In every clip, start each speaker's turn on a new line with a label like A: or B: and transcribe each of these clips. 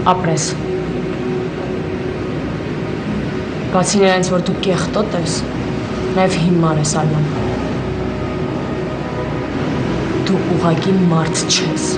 A: ապրես։ Բացի նրանից, որ դու կեղտոտ ես, նաև հիմար ես Արման։ Դու ուղղակի մարդ չես։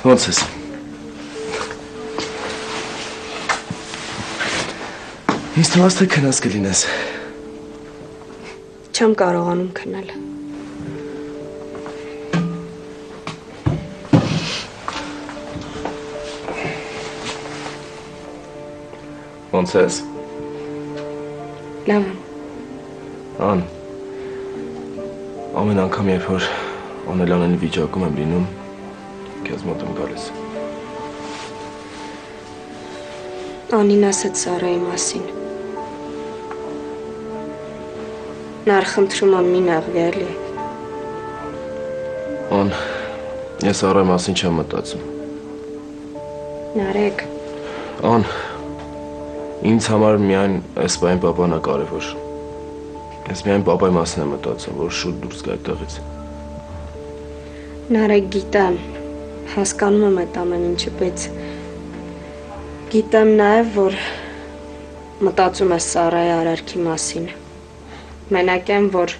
B: Ոնց ես։ Ինձ թվաց թե քնած կլինես։
C: Չեմ կարողանում քնել։
B: Ոնց ես։
C: Լավ եմ։
B: Ան։ Ամեն անգամ երբ որ անելանելի վիճակում եմ լինում, քեզ մոտ եմ գալիս։
C: Անին ասաց Սարայի մասին։ Նախընտրում եմ մի նեղվի էլի։
B: Ան, ես Սարայի մասին չեմ մտածում։
C: Նարեկ։
B: Ան, ինձ համար միայն այս բան պապան է կարևոր։ Ես միայն պապայի մասին եմ մտածում, որ շուտ դուրս գա այդտեղից։
C: Նարեկ, գիտեմ, հասկանում եմ այդ ամեն ինչը, բայց գիտեմ նաև, որ մտածում ես Սարայի արարքի մասին։ Մենակ եմ, որ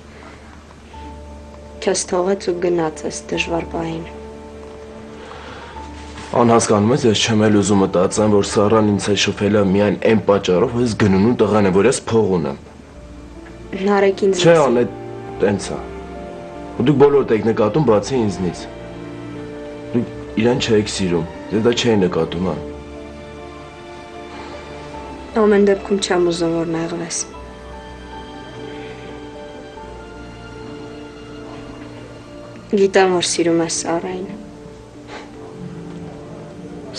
C: քեզ թողեց ու գնաց այս դժվար պահին։
B: Ան, հասկանում ես, ես չեմ էլ ուզում մտածեմ, որ Սարան ինձ հետ շփվել է միայն այն պատճառով, որ ես գնունու տղան եմ, որ ես փող ունեմ։
C: Նարեկ ինձ։
B: Չէ, Ան, տենց է։ Ու դուք բոլորդ եք նկատում, բացի ինձնից։ Դուք իրան չեք սիրում, դե դա չէի նկատում, Ան։
C: Ամեն դեպքում չեմ ուզում, որ նեղվես։ Գիտեմ, որ սիրում ես Սարային։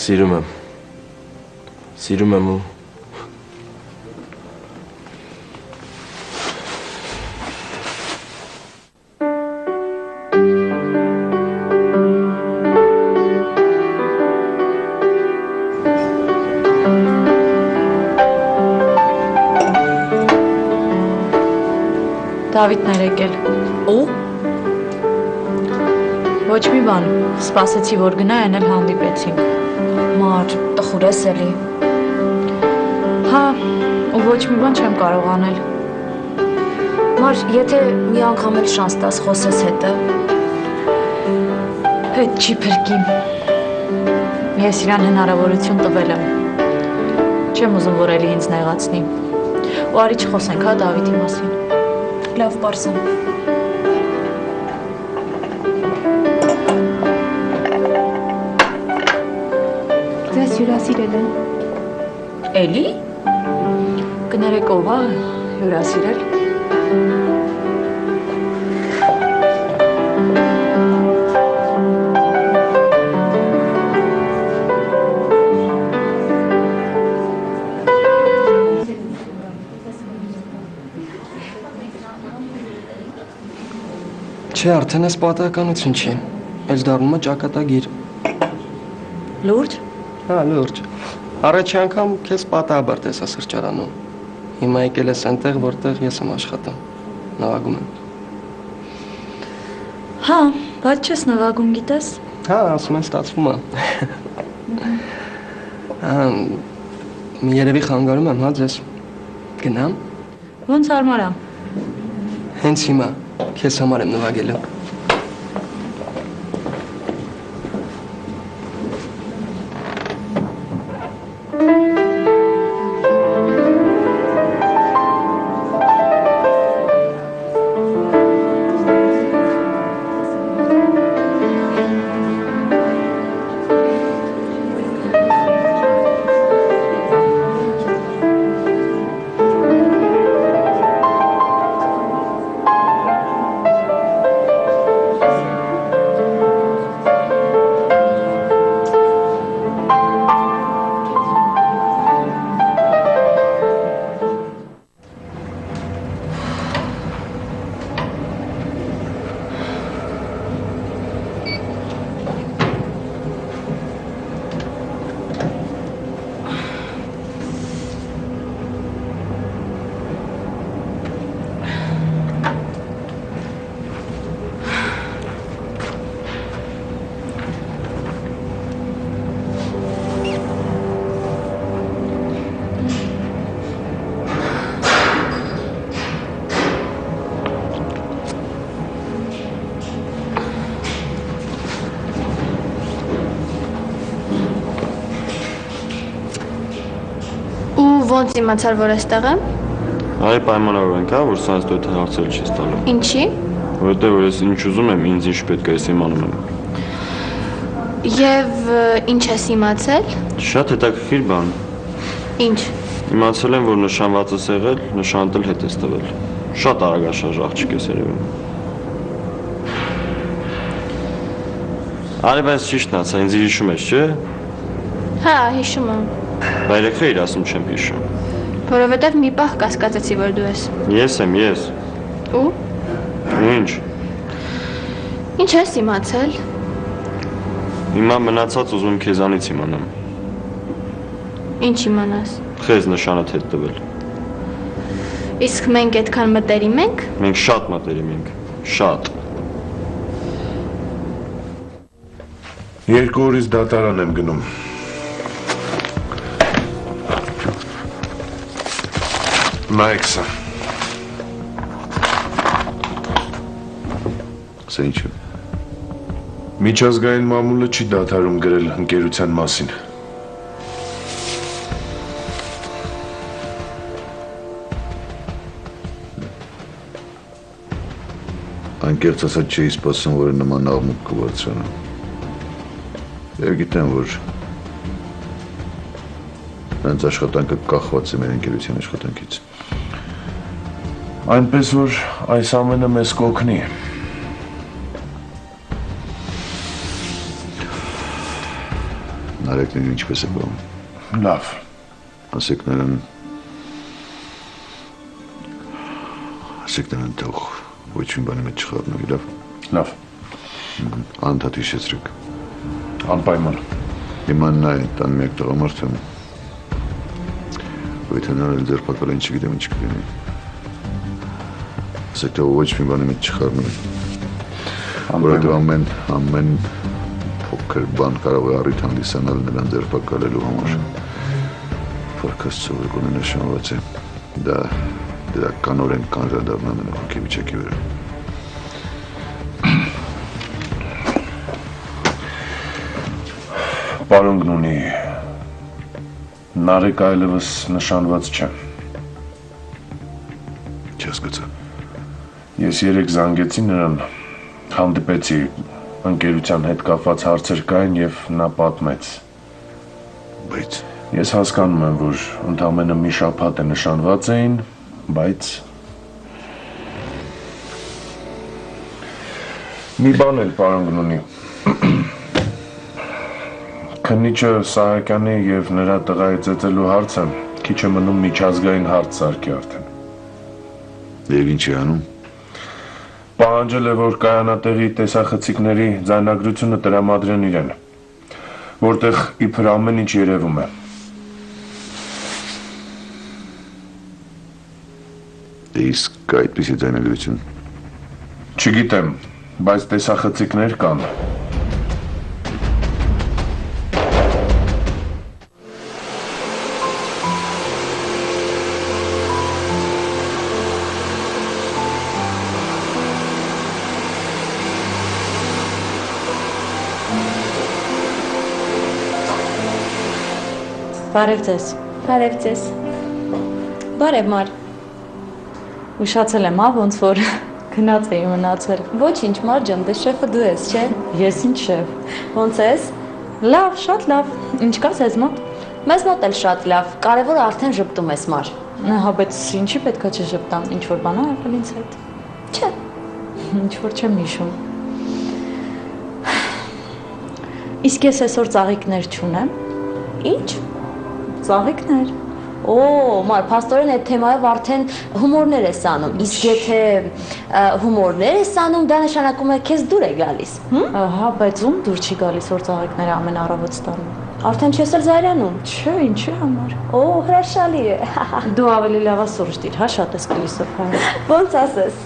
B: Սիրում եմ։ Սիրում եմ ու
A: Դավիթն էր եկել։ Ու? Ոչ մի բան, սպասեցի, որ գնա, այն էլ հանդիպեցինք։ Մար, տխուր ես էլի։ Հա, ու ոչ մի բան չեմ կարող անել։ Մար, եթե մի անգամ էլ շանս տաս խոսես հետը։ Հետ չի փրկիմ։ Ես իրան հնարավորություն տվել եմ։ Չեմ ուզում, որ էլի ինձ նեղացնի։ Ու արի չխոսենք, հա, Դավիթի մասին։ Լավ, պարզեմ։
D: Ձեզ հյուրասիրել եմ։
A: Էլի? Կներեք ով է հյուրասիրել։
E: Չէ, արդեն ես պատահականություն չի, էլ դառնում է ճակատագիր։
A: Լուրջ։
E: Հա, լուրջ։ Առաջի անգամ քեզ պատահաբար տեսա սրճարանում։ Հիմա եկել ես այնտեղ, որտեղ ես եմ աշխատում։ Նվագում եմ։
A: Հա, բայց չես նվագում, գիտես։
E: Հա, ասում են ստացվում է։ Մի երևի խանգարում եմ, հա, ձեզ։ Գնամ։
A: Ոնց հարմարամ։
E: Հենց հիմա քեզ համար եմ նվագելու։
D: ոնց իմացար, որ այստեղ եմ։
F: Այ պայմանավոր ենք, հա, որ սրանց դու հարցել չես տալու։
D: Ինչի։
F: Որովհետև որ ես ինչ ուզում եմ, ինձ ինչ պետք է, ես իմանում եմ։
D: Եվ ինչ ես իմացել։
F: Շատ հետաքրքիր բան։
D: Ինչ։
F: Իմացել եմ, որ նշանված ես եղել, նշանտել հետ ես տվել։ Շատ արագաշարժ աղջիկ ես երևում։ Արի, բայց ճիշտն ասա, ինձ հիշում ես, չէ՞։
D: Հա, հիշում եմ։
F: Բայց երեքրե իր ասում չեմ հիշում։
D: Որովհետև մի պահ կասկածեցի, որ դու ես։
F: Ես եմ, ես։
D: Ու։
F: Ինչ։
D: Ինչ ես իմացել։
F: Հիմա մնացած ուզում եմ քեզանից իմանամ։
D: Ինչ իմանաս։
F: Խես նշանդ հետ տվել։
D: Իսկ մենք այդքան մտերիմ ենք։
F: Մենք շատ մտերիմ ենք։ Շատ։
G: Երկու օրից դատարան եմ գնում։ Նայեք սա։
H: Սա ինչ է։
G: Միջազգային մամուլը չի դադարում գրել ընկերության մասին։
H: Անկեղծ ասած չէի սպասում, որ նման աղմուկ կբարձրանա։ Եվ գիտեմ, որ նրանց աշխատանքը կախված է մեր ընկերության աշխատանքից։
G: Այնպես որ այս ամենը մեզ կօգնի։
H: Նարեկներին ինչպես է բաղում։
G: Լավ։
H: Ասեք նրան թող ոչ մի բանի մեջ չխառնվի, լավ։
G: Լավ։
H: Անդադար հիշեցրեք։
G: Անպայման։
H: Հիմա նա է տան մեկ տղամարդ եմ։ Եթե նա ձերբակալ են չգիտեմ ինչ կլինի։ Ասեք թող ոչ մի բանի մեջ չխառնվի։ Որովհետև ամեն փոքր բան կարող է առիթ հանդիսանալ նրան ձերբակալելու համար։ Փառքաստու որ նշանված է։ Դա դրականորեն կանրադառնա նրա հոգեվիճակի վրա։
G: Պարոն Գնունի, Նարեկ այլևս նշանված չէ։
H: Չհասկացա։
G: Ես երեք զանգեցի նրան, հանդիպեցի, ընկերության հետ կապված հարցեր կային եւ նա պատմեց։
H: Բայց
G: Ես հասկանում եմ, որ ընդամենը մի շաբաթ է նշանված էին, բայց մի բան էլ պարոն Գնունի։ Քննիչը Սահակյանի եւ նրա տղայի ծեծելու հարցը քիչ է մնում միջազգային հարց սարքի արդեն։
H: Եվ ինչ է անում։
G: Պահանջել է, որ կայանատեղի տեսախցիկների ձայնագրությունը տրամադրեն իրեն, որտեղ իբր ամեն ինչ երևում է։
H: Իսկ այդպիսի ձայնագրություն։
G: Չգիտեմ, բայց տեսախցիկներ կան։
A: Բարև ձեզ։
D: Բարև ձեզ։ Բարև Մար։
A: Ուշացել եմ, ոնց որ գնաց էի մնացել։
C: Ոչինչ, Մար ջան, դե շեֆը դու ես, չէ՞։
A: Ես ինչ շեֆ։
C: Ոնց ես։
A: Լավ, շատ լավ։ Ինչ կա ձեզ մոտ։
C: Մեզ մոտ էլ շատ լավ։ Կարևորը արդեն ժպտում ես, Մար։
A: Հա, բայց ինչի պետքա չժպտամ, ինչ որ բան ա եղել ինձ հետ։
C: Չէ։
A: Ինչ որ չեմ հիշում։ Իսկ ես այսօր ծաղիկներ չունեմ։
C: Ինչ։
A: Ծաղիկներ։
C: Օ, Մար, փաստորեն այդ թեմայով արդեն հումորներ ես անում։ Իսկ եթե հումորներ ես անում, դա նշանակում է քեզ դուր է գալիս։
A: Ահա, բայց ում դուր չի գալիս, որ ծաղիկները ամեն առավոտ ստանում։
C: Արդեն չես էլ զայրանում։
A: Չէ, ինչի համար։
C: Օ, հրաշալի է։
A: Դու ավելի լավ ասորժ դիր, հա, շատ ես կլիսով հայ։
C: Ոնց ասես։